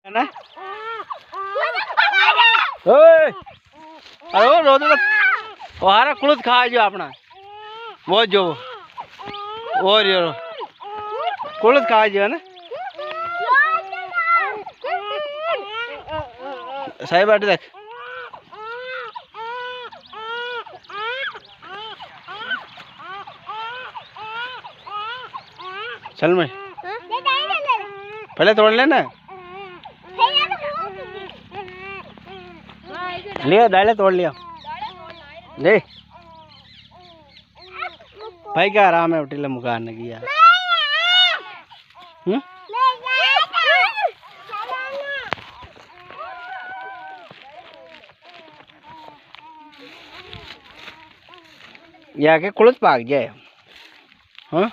है ना ओए अरे रो दो ओहारा कुलत खा जो अपना वो जो और यो कुलत खा जो है ना सही बात देख चल मैं पहले तोड़ लेना लिया डाले तोड़ लिया ले भाई क्या आराम है उठीले मुकान की यार या के कुलत पाक जाए हाँ